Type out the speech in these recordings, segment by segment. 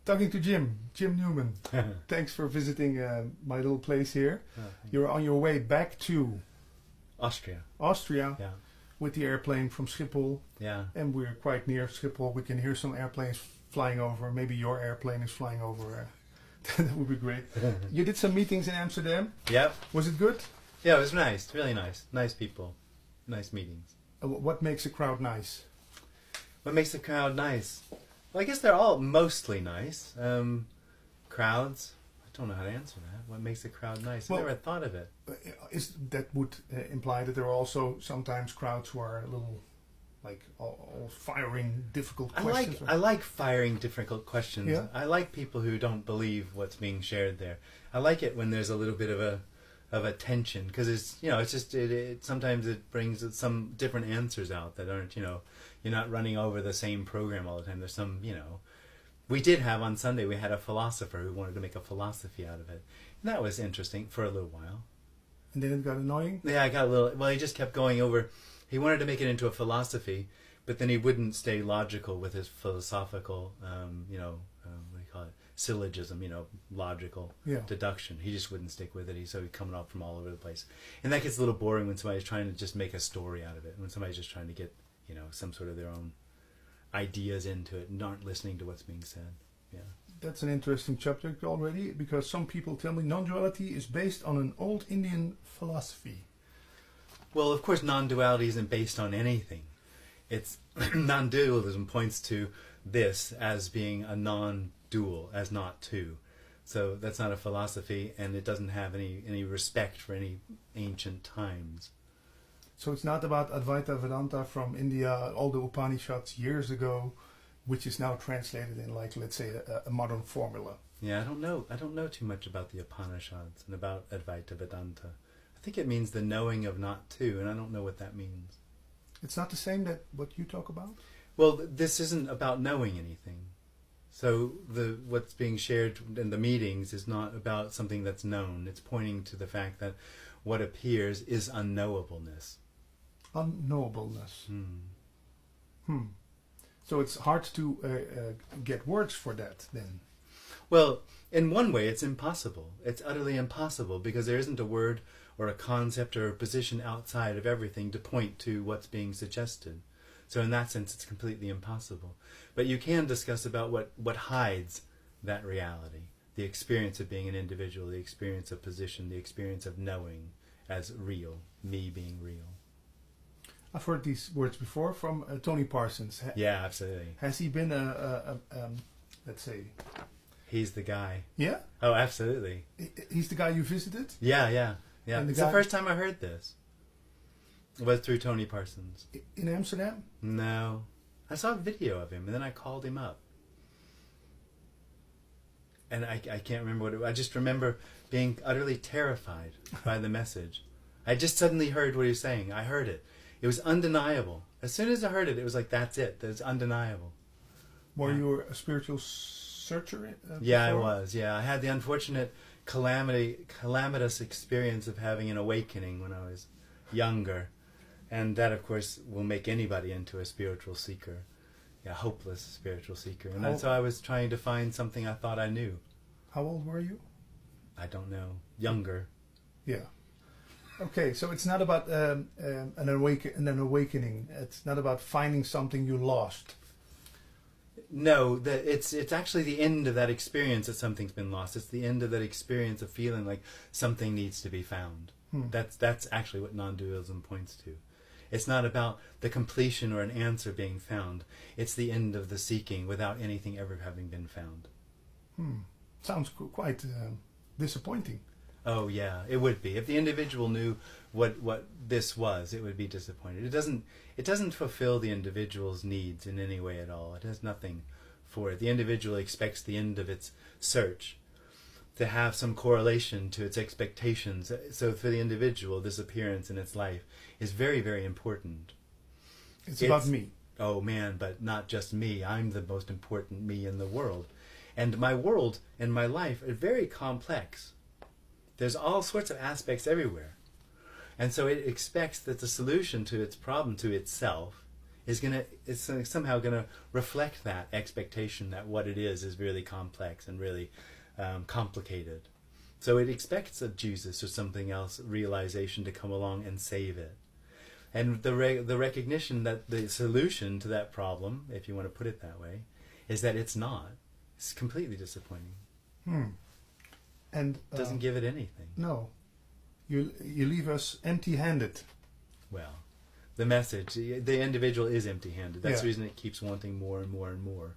Talking to Jim Newman. Thanks for visiting my little place here. You're on your way back to Austria Yeah. with the airplane from Schiphol. Yeah. And we're quite near Schiphol. We can hear some airplanes flying over. Maybe your airplane is flying over. That would be great. You did some meetings in Amsterdam. Yep. Was it good? Yeah, it was nice. Really nice. Nice people. Nice meetings. What makes a crowd nice? What makes a crowd nice? Well, I guess they're all mostly nice. Crowds. I don't know how to answer that. What makes a crowd nice? Well, I never thought of it. That would imply that there are also sometimes crowds who are a little like all firing difficult questions. I like firing difficult questions. Yeah? I like people who don't believe what's being shared there. I like it when there's a little bit of a tension, because it's just sometimes it brings some different answers out that aren't, you're not running over the same program all the time. There's some, we did have on Sunday, we had a philosopher who wanted to make a philosophy out of it, and that was interesting for a little while. And then it got annoying? Yeah, I got a little, well, he just kept going over, he wanted to make it into a philosophy, but then he wouldn't stay logical with his philosophical, what do you call it, syllogism, logical deduction. He just wouldn't stick with it. So he'd coming off from all over the place. And that gets a little boring when somebody's trying to just make a story out of it, when somebody's just trying to get, some sort of their own ideas into it and aren't listening to what's being said. Yeah. That's an interesting subject already, because some people tell me non-duality is based on an old Indian philosophy. Well, of course, non-duality isn't based on anything. It's non-dualism points to this as being a non-dual, as not two. So that's not a philosophy, and it doesn't have any respect for any ancient times. So it's not about Advaita Vedanta from India, all the Upanishads years ago, which is now translated in, like, let's say, a modern formula. Yeah, I don't know too much about the Upanishads and about Advaita Vedanta. I think it means the knowing of not two, and I don't know what that means. It's not the same that what you talk about? Well, this isn't about knowing anything. So what's being shared in the meetings is not about something that's known. It's pointing to the fact that what appears is unknowableness. Unknowableness. So it's hard to get words for that, then? Well, in one way, it's impossible. It's utterly impossible, because there isn't a word or a concept or a position outside of everything to point to what's being suggested. So in that sense, it's completely impossible. But you can discuss about what hides that reality, the experience of being an individual, the experience of position, the experience of knowing as real, me being real. I've heard these words before from Tony Parsons. Yeah, absolutely. Has he been let's say... He's the guy. Yeah? Oh, absolutely. He's the guy you visited? Yeah. It's the first time I heard this. It was through Tony Parsons. In Amsterdam? No. I saw a video of him, and then I called him up. And I can't remember what it was. I just remember being utterly terrified by the message. I just suddenly heard what he was saying. I heard it. It was undeniable. As soon as I heard it, it was like, that's it. That's undeniable. Were you a spiritual searcher? Yeah, I was. Yeah, I had the unfortunate calamitous experience of having an awakening when I was younger. And that, of course, will make anybody into a spiritual seeker. Yeah, hopeless spiritual seeker. And so I was trying to find something I thought I knew. How old were you? I don't know. Younger. Yeah. Okay, so it's not about an awakening. It's not about finding something you lost. No, it's actually the end of that experience that something's been lost. It's the end of that experience of feeling like something needs to be found. That's actually what non-dualism points to. It's not about the completion or an answer being found. It's the end of the seeking without anything ever having been found. Sounds quite disappointing. Oh yeah, it would be. If the individual knew what this was, it would be disappointed. It doesn't fulfill the individual's needs in any way at all. It has nothing for it. The individual expects the end of its search to have some correlation to its expectations. So for the individual, this appearance in its life is very, very important. It's about me. Oh man, but not just me. I'm the most important me in the world. And my world and my life are very complex. There's all sorts of aspects everywhere. And so it expects that the solution to its problem, to itself, it's somehow gonna reflect that expectation that what it is really complex and really complicated. So it expects a Jesus or something else, realization, to come along and save it. And the recognition that the solution to that problem, if you want to put it that way, is that it's not. It's completely disappointing. And doesn't give it anything. No, you leave us empty-handed. Well, the message, the individual is empty-handed. That's Yeah. the reason it keeps wanting more and more and more.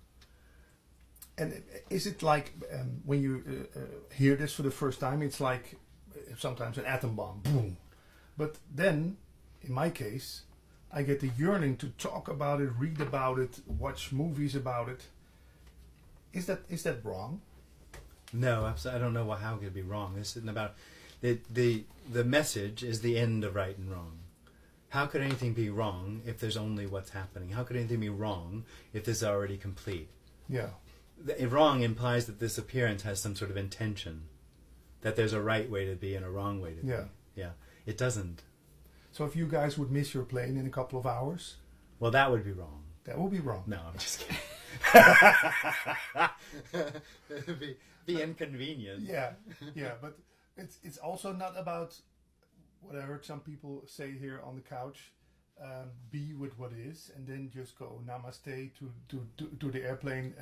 And is it like when you hear this for the first time, it's like sometimes an atom bomb, boom. But then, in my case, I get the yearning to talk about it, read about it, watch movies about it. Is that wrong? No, I don't know how it could be wrong. This isn't about the message is the end of right and wrong. How could anything be wrong if there's only what's happening? How could anything be wrong if this is already complete? Yeah. Wrong implies that this appearance has some sort of intention, that there's a right way to be and a wrong way to be. Yeah. It doesn't. So if you guys would miss your plane in a couple of hours, well, that would be wrong. That would be wrong. No, I'm just kidding. It'd be inconvenient. Yeah, but it's also not about what I heard some people say here on the couch. Be with what is, and then just go namaste to the airplane,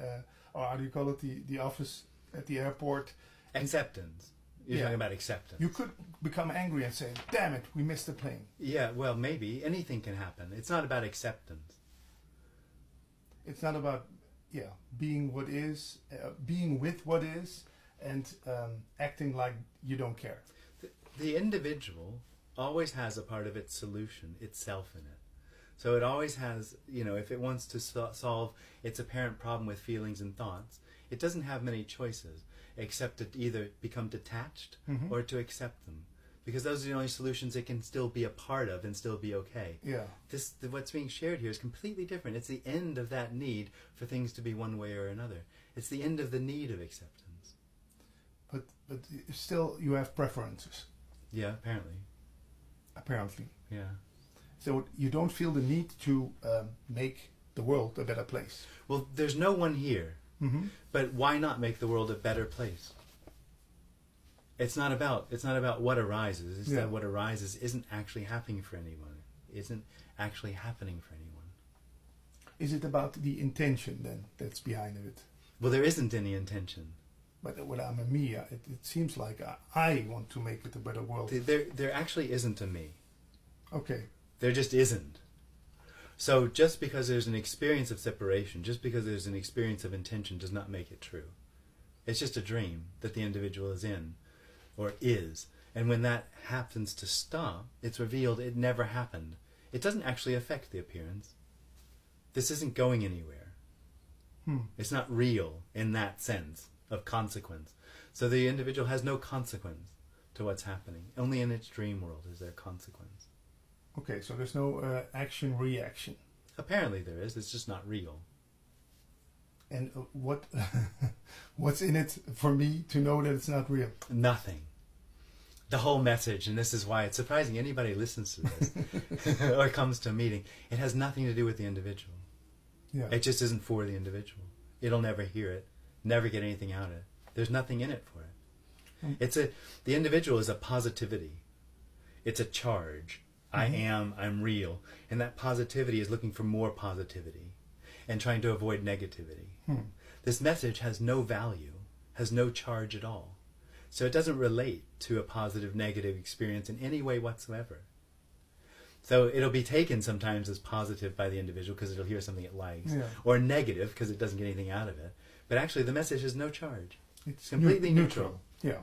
or how do you call it, the office at the airport. Acceptance. You're talking about acceptance. You could become angry and say, damn it, we missed the plane. Yeah, well, maybe. Anything can happen. It's not about acceptance. It's not about, being what is, being with what is, and acting like you don't care. The individual always has a part of its solution itself in it. So it always has, if it wants to solve its apparent problem with feelings and thoughts, it doesn't have many choices except to either become detached or to accept them. Because those are the only solutions it can still be a part of and still be okay. Yeah. What's being shared here is completely different. It's the end of that need for things to be one way or another. It's the end of the need of acceptance. But still you have preferences. Yeah, apparently. Yeah. So you don't feel the need to make the world a better place. Well, there's no one here. But why not make the world a better place? It's not about what arises. It's that what arises isn't actually happening for anyone. Isn't actually happening for anyone. Is it about the intention then that's behind it? Well, there isn't any intention. But when I'm a me, it seems like I want to make it a better world. There actually isn't a me. Okay. There just isn't. So just because there's an experience of separation, just because there's an experience of intention, does not make it true. It's just a dream that the individual is in, or is. And when that happens to stop, it's revealed it never happened. It doesn't actually affect the appearance. This isn't going anywhere. It's not real in that sense of consequence. So the individual has no consequence to what's happening. Only in its dream world is there consequence. Okay, so there's no action-reaction. Apparently there is. It's just not real. And what's in it for me to know that it's not real? Nothing. The whole message, and this is why it's surprising anybody listens to this or comes to a meeting, it has nothing to do with the individual. Yeah. It just isn't for the individual. It'll never hear it, never get anything out of it. There's nothing in it for it. The individual is a positivity. It's a charge. I'm real. And that positivity is looking for more positivity and trying to avoid negativity. This message has no value, has no charge at all. So it doesn't relate to a positive, negative experience in any way whatsoever. So it'll be taken sometimes as positive by the individual because it'll hear something it likes, or negative because it doesn't get anything out of it. But actually the message has no charge. It's completely neutral. Yeah.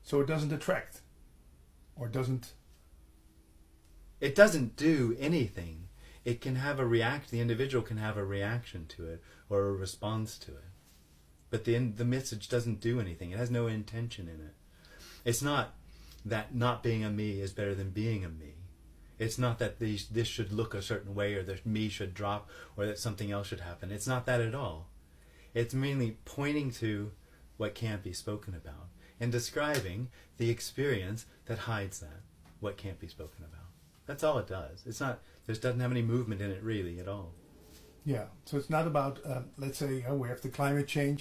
So it doesn't attract, or doesn't... It doesn't do anything. It can have the individual can have a reaction to it or a response to it. But the message doesn't do anything. It has no intention in it. It's not that not being a me is better than being a me. It's not that this should look a certain way or that me should drop or that something else should happen. It's not that at all. It's mainly pointing to what can't be spoken about and describing the experience that hides that, what can't be spoken about. That's all it does. It's not. This doesn't have any movement in it really at all. Yeah. So it's not about let's say we have the climate change.